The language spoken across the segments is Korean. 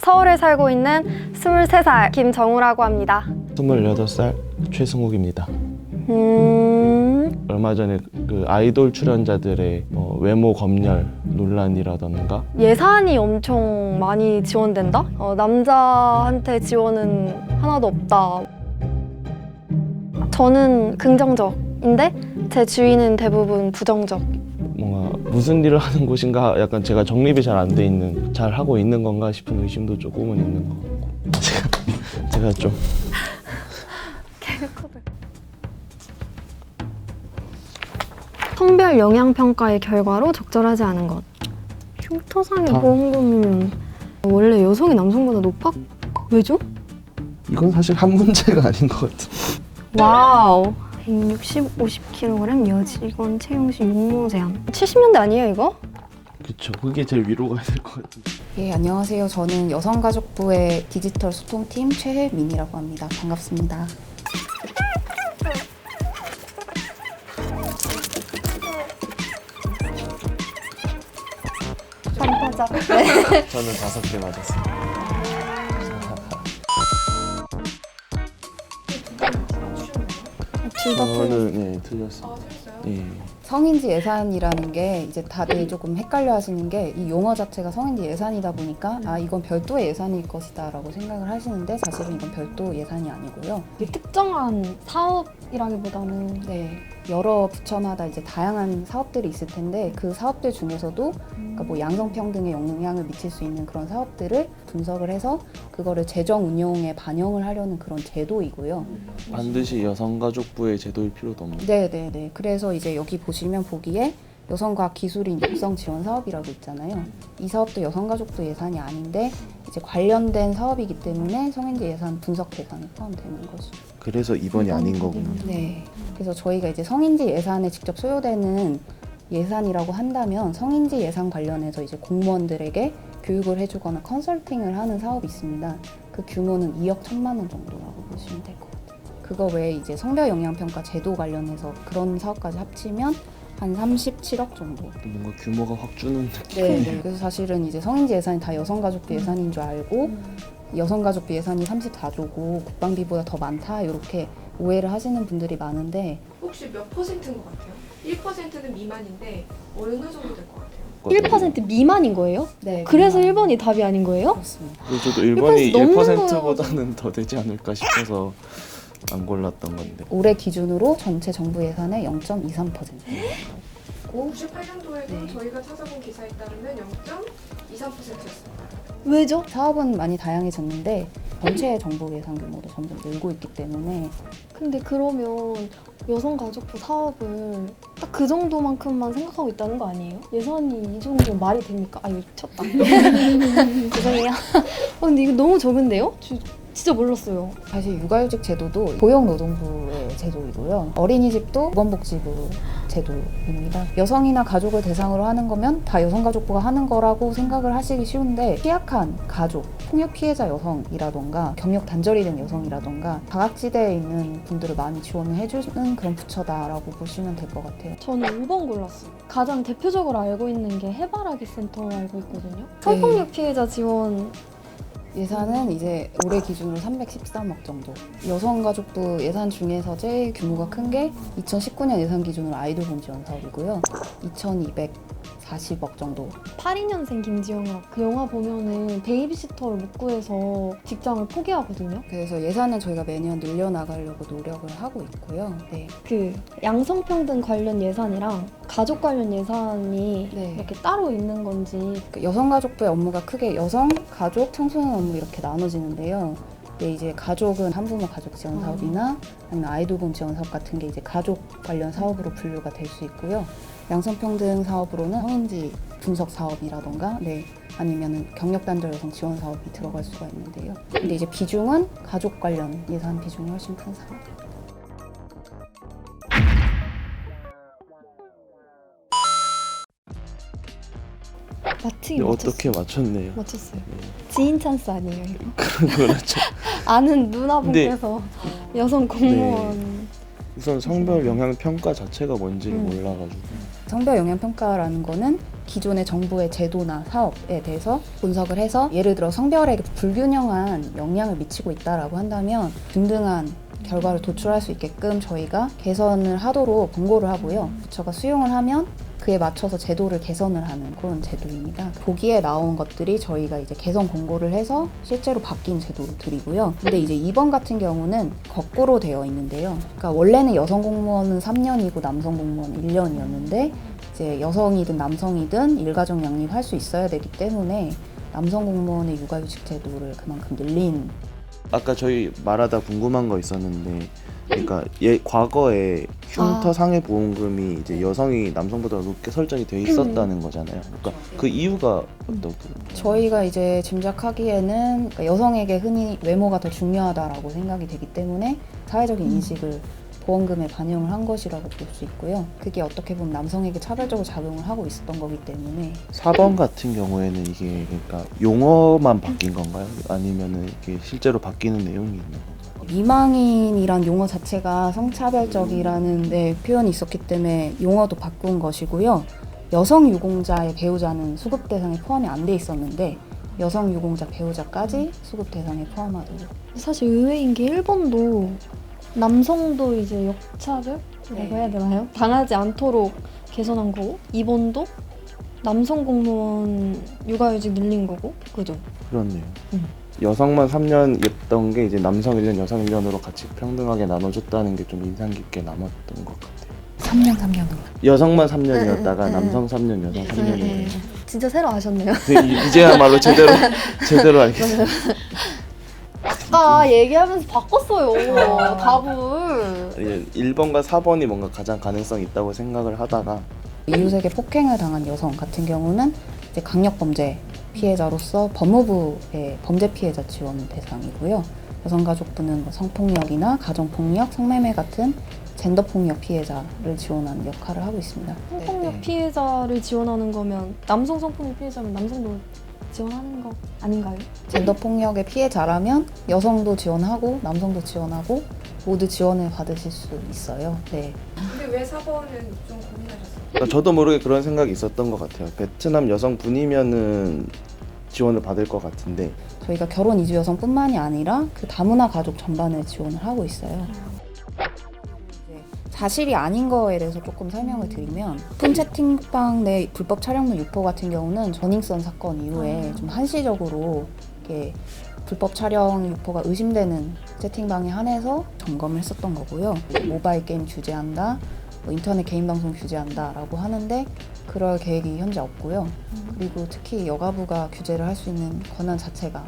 서울에 살고 있는 23살 김정우라고 합니다. 28살 최승욱입니다. 얼마 전에 그 아이돌 출연자들의 외모 검열 논란이라던가 예산이 엄청 많이 지원된다? 남자한테 지원은 하나도 없다. 저는 긍정적인데 제 주위는 대부분 부정적. 뭔가 무슨 일을 하는 곳인가 약간 제가 정립이 잘 안 돼 있는, 잘 하고 있는 건가 싶은 의심도 조금은 있는 것 같고 제가 좀 성별 영향평가의 결과로 적절하지 않은 것. 흉터상의 보험금이면 원래 여성이 남성보다 높아? 왜죠? 이건 사실 한 문제가 아닌 것 같아요. 와우. 160, 50kg 여직원 채용시 육모 제한. 70년대 아니에요 이거? 그쵸, 그게 제일 위로가 될 것 같은데. 예, 안녕하세요. 저는 여성가족부의 디지털 소통팀 최혜민이라고 합니다. 반갑습니다. 반타작. 저는 5개 맞았어요. 저는 네, 틀렸어요. 예. 성인지 예산이라는 게 이제 다들 조금 헷갈려 하시는 게 이 용어 자체가 성인지 예산이다 보니까 아 이건 별도의 예산일 것이다 라고 생각을 하시는데 사실은 이건 별도 예산이 아니고요. 특정한 사업이라기보다는 네, 여러 부처마다 이제 다양한 사업들이 있을 텐데 그 사업들 중에서도 그러니까 뭐 양성평등에 영향을 미칠 수 있는 그런 사업들을 분석을 해서 그거를 재정 운용에 반영을 하려는 그런 제도이고요. 반드시 여성가족부의 제도일 필요도 없는. 네네네. 그래서 이제 여기 보시면 보기에 여성과학기술인 육성 지원 사업이라고 있잖아요. 이 사업도 여성가족부 예산이 아닌데 이제 관련된 사업이기 때문에 성인지 예산 분석 대상에 포함되는 거죠. 그래서 이번이 아닌 거구나. 네. 그래서 저희가 이제 성인지 예산에 직접 소요되는 예산이라고 한다면 성인지 예산 관련해서 이제 공무원들에게 교육을 해주거나 컨설팅을 하는 사업이 있습니다. 그 규모는 2억 1천만 원 정도라고 보시면 될 것 같아요. 그거 외에 이제 성별 영향평가 제도 관련해서 그런 사업까지 합치면 한 37억 정도. 뭔가 규모가 확 주는 느낌. 네. 그래서 사실은 이제 성인지 예산이 다 여성가족부 예산인 줄 알고 여성가족부 예산이 34조고 국방비보다 더 많다 이렇게 오해를 하시는 분들이 많은데 혹시 몇 퍼센트인 것 같아요? 1%는 미만인데 어느 정도 될 것 같아요? 1% 미만인 거예요? 네. 그래서 미만. 1번이 답이 아닌 거예요? 그렇습니다. 그리고 저도 1번이 1% 넘는 1%보다는 더 되지 않을까 싶어서 안 골랐던 건데. 올해 기준으로 전체 정부 예산의 0.23%. 98년도에도 네. 저희가 찾아본 기사에 따르면 0.23%였습니다. 왜죠? 사업은 많이 다양해졌는데 전체 정부 예산 규모도 점점 늘고 있기 때문에 근데 그러면 여성가족부 사업을 딱 그 정도만큼만 생각하고 있다는 거 아니에요? 예산이 이 정도면 말이 됩니까? 아 이거 쳤다. 죄송해요. 근데 이거 너무 적은데요? 진짜 몰랐어요. 사실 육아휴직 제도도 고용노동부의 제도이고요. 어린이집도 보건복지부 제도입니다. 여성이나 가족을 대상으로 하는 거면 다 여성가족부가 하는 거라고 생각을 하시기 쉬운데 취약한 가족, 폭력 피해자 여성이라던가 경력 단절이 된 여성이라던가 다각지대에 있는 분들을 많이 지원을 해주는 그런 부처다라고 보시면 될 것 같아요. 저는 5번 골랐어요. 가장 대표적으로 알고 있는 게 해바라기 센터 알고 있거든요. 성폭력 피해자 지원 예산은 이제 올해 기준으로 313억 정도. 여성가족부 예산 중에서 제일 규모가 큰 게 2019년 예산 기준으로 아이돌봄 지원 사업이고요. 2,240억 정도. 82년생 김지영이랑 그 영화 보면은 베이비시터를 못 구해서 직장을 포기하거든요. 그래서 예산은 저희가 매년 늘려나가려고 노력을 하고 있고요. 네. 그 양성평등 관련 예산이랑 가족 관련 예산이 네. 이렇게 따로 있는 건지. 그 여성가족부의 업무가 크게 여성, 가족, 청소년 업무 이렇게 나눠지는데요. 근데 이제 가족은 한부모 가족 지원 사업이나 아니면 아이돌봄 지원 사업 같은 게 이제 가족 관련 사업으로 분류가 될 수 있고요. 양성평등 사업으로는 성인지 분석 사업이라던가 아니면은 경력단절 여성 지원 사업이 들어갈 수가 있는데요. 근데 이제 비중은 가족 관련 예산 비중이 훨씬 큰 사업. 맞히긴 어떻게 맞췄네요. 맞췄어요. 지인 찬스 아니에요 이거? 그렇죠. 아는 누나분께서 여성 공무원. 우선 성별 영향 평가 자체가 뭔지를 몰라가지고. 성별 영향 평가라는 거는 기존의 정부의 제도나 사업에 대해서 분석을 해서 예를 들어 성별에 불균형한 영향을 미치고 있다라고 한다면 등등한 결과를 도출할 수 있게끔 저희가 개선을 하도록 권고를 하고요. 부처가 수용을 하면 그에 맞춰서 제도를 개선을 하는 그런 제도입니다. 보기에 나온 것들이 저희가 이제 개선 권고를 해서 실제로 바뀐 제도들이고요. 근데 이제 이번 같은 경우는 거꾸로 되어 있는데요. 그러니까 원래는 여성 공무원은 3년이고 남성 공무원은 1년이었는데 이제 여성이든 남성이든 일가족 양립할 수 있어야 되기 때문에 남성 공무원의 육아휴직 제도를 그만큼 늘린. 아까 저희 말하다 궁금한 거 있었는데, 그러니까 과거에 흉터 상해 보험금이 이제 여성이 남성보다 높게 설정이 돼 있었다는 거잖아요. 그러니까 그 이유가 어떻게? 저희가 이제 짐작하기에는 그러니까 여성에게 흔히 외모가 더 중요하다라고 생각이 되기 때문에 사회적인 인식을 보험금에 반영을 한 것이라고 볼 수 있고요. 그게 어떻게 보면 남성에게 차별적으로 작용을 하고 있었던 거기 때문에. 4번 같은 경우에는 이게 그러니까 용어만 바뀐 건가요? 아니면은 이게 실제로 바뀌는 내용이 있는 건가요? 미망인이란 용어 자체가 성차별적이라는 표현이 있었기 때문에 용어도 바꾼 것이고요. 여성 유공자의 배우자는 수급 대상에 포함이 안 돼 있었는데 여성 유공자 배우자까지 수급 대상에 포함하도록. 사실 의외인 게 1번도 남성도 이제 역차별이라고 네. 해야 되나요? 당하지 않도록 개선한 거고 2번도 남성 공무원 육아휴직 늘린 거고 그죠? 그렇네요. 여성만 3년이었던 게 이제 남성 1년, 여성 1년으로 같이 평등하게 나눠줬다는 게 좀 인상 깊게 남았던 것 같아요. 3년으로. 여성만 3년이었다가 남성 3년, 여성 3년이에요. 진짜 새로 아셨네요. 이제야말로 제대로 알겠어요. 아까 얘기하면서 바꿨어요. 답을. 1번과 4번이 뭔가 가장 가능성이 있다고 생각을 하다가 이웃에게 폭행을 당한 여성 같은 경우는 이제 강력범죄 피해자로서 법무부의 범죄 피해자 지원 대상이고요. 여성가족부는 뭐 성폭력이나 가정폭력, 성매매 같은 젠더폭력 피해자를 지원하는 역할을 하고 있습니다. 성폭력 피해자를 지원하는 거면 남성 성폭력 피해자면 남성도 지원하는 거 아닌가요? 젠더폭력의 피해자라면 여성도 지원하고 남성도 지원하고 모두 지원을 받으실 수 있어요. 네. 근데 왜 4번은 좀 고민하셨어요? 그러니까 저도 모르게 그런 생각이 있었던 것 같아요. 베트남 여성분이면은 지원을 받을 것 같은데 저희가 결혼 이주 여성뿐만이 아니라 그 다문화 가족 전반을 지원을 하고 있어요. 이제 사실이 아닌 거에 대해서 조금 설명을 드리면 오픈 채팅방 내 불법 촬영물 유포 같은 경우는 전인선 사건 이후에 좀 한시적으로 이렇게 불법 촬영 유포가 의심되는 채팅방에 한해서 점검을 했었던 거고요. 모바일 게임 규제한다, 뭐 인터넷 개인 방송 규제한다라고 하는데 그럴 계획이 현재 없고요. 그리고 특히 여가부가 규제를 할 수 있는 권한 자체가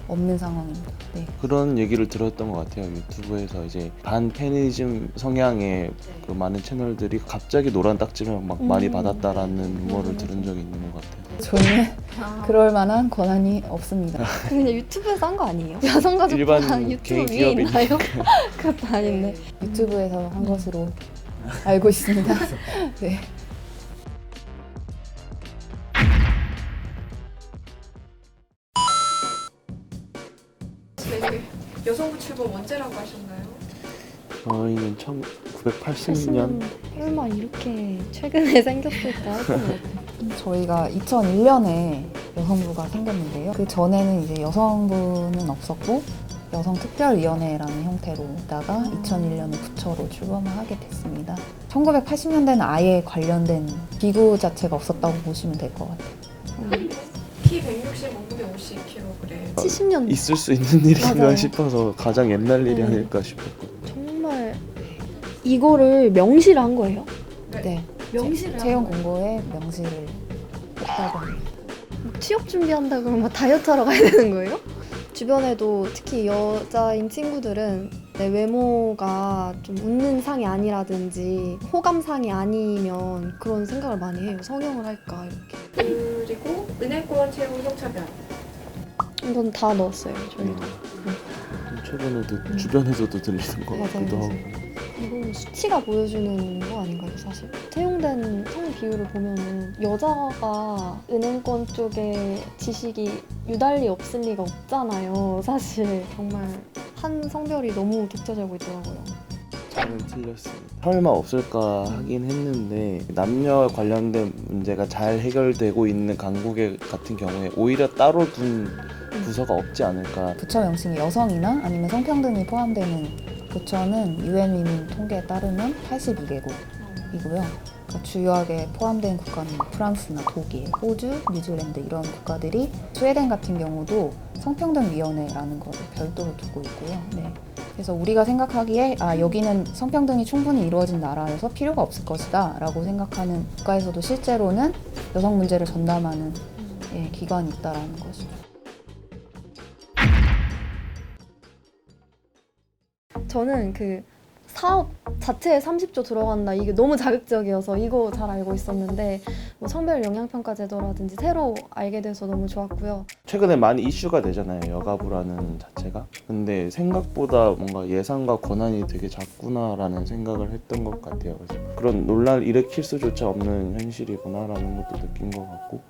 없는 상황입니다. 네. 그런 얘기를 들었던 것 같아요. 유튜브에서 이제 반페미니즘 성향의 그 많은 채널들이 갑자기 노란 딱지를 막 많이 받았다라는 루머를 들은 적이 있는 것 같아요. 저는 그럴 만한 권한이 없습니다. 그냥 유튜브에서 한 거 아니에요? 여성가족부가 일반 유튜브 개인 위에 기업이니까. 있나요? 그것도 아닌데. 유튜브에서 한 것으로 알고 있습니다. 네. 네. 여성부 출범 언제라고 하셨나요? 저희는 1980년 설마 이렇게 최근에 생겼을까 했던 것 같아요. 저희가 2001년에 여성부가 생겼는데요. 그 전에는 이제 여성부는 없었고 여성특별위원회라는 형태로다가 2001년에 부처로 출범을 하게 됐습니다. 1980년대는 아예 관련된 기구 자체가 없었다고 보시면 될 것 같아요. 키 160, 몸무게 50kg. 70년 있을 수 있는 일인가 맞아요. 싶어서 가장 옛날 일이 네. 아닐까 싶었거든요. 정말 이거를 명시를 한 거예요? 네. 명시를 채용 공고에 명시를 했다고 합니다. 취업 준비한다 그러면 막 다이어트 하러 가야 되는 거예요? 주변에도 특히 여자인 친구들은 내 외모가 좀 웃는 상이 아니라든지 호감상이 아니면 그런 생각을 많이 해요. 성형을 할까 이렇게. 그리고 은행권 채용 성차별. 이건 다 넣었어요. 저희도. 최근에도 주변에서도 들리는 것 같기도 맞아요. 하고. 이건 수치가 보여주는 거 아닌가요, 사실? 채용된 성 비율을 보면은 여자가 은행권 쪽에 지식이 유달리 없을 리가 없잖아요. 사실 정말 한 성별이 너무 독차지하고 있더라고요. 저는 틀렸습니다. 설마 없을까 하긴 했는데 남녀 관련된 문제가 잘 해결되고 있는 강국의 같은 경우에 오히려 따로 둔 부서가 없지 않을까. 부처 명칭이 여성이나 아니면 성평등이 포함되는 부처는 유엔 위민 통계에 따르면 82개국이고요. 그러니까 주요하게 포함된 국가는 프랑스나 독일, 호주, 뉴질랜드 이런 국가들이 스웨덴 같은 경우도 성평등위원회라는 것을 별도로 두고 있고요. 네. 그래서 우리가 생각하기에 여기는 성평등이 충분히 이루어진 나라여서 필요가 없을 것이다 라고 생각하는 국가에서도 실제로는 여성 문제를 전담하는 기관이 있다라는 것이죠. 저는 그 사업 자체에 30조 들어간다 이게 너무 자극적이어서 이거 잘 알고 있었는데 뭐 성별 영향평가 제도라든지 새로 알게 돼서 너무 좋았고요. 최근에 많이 이슈가 되잖아요, 여가부라는 자체가. 근데 생각보다 뭔가 예산과 권한이 되게 작구나라는 생각을 했던 것 같아요. 그래서 그런 논란을 일으킬 수조차 없는 현실이구나라는 것도 느낀 것 같고,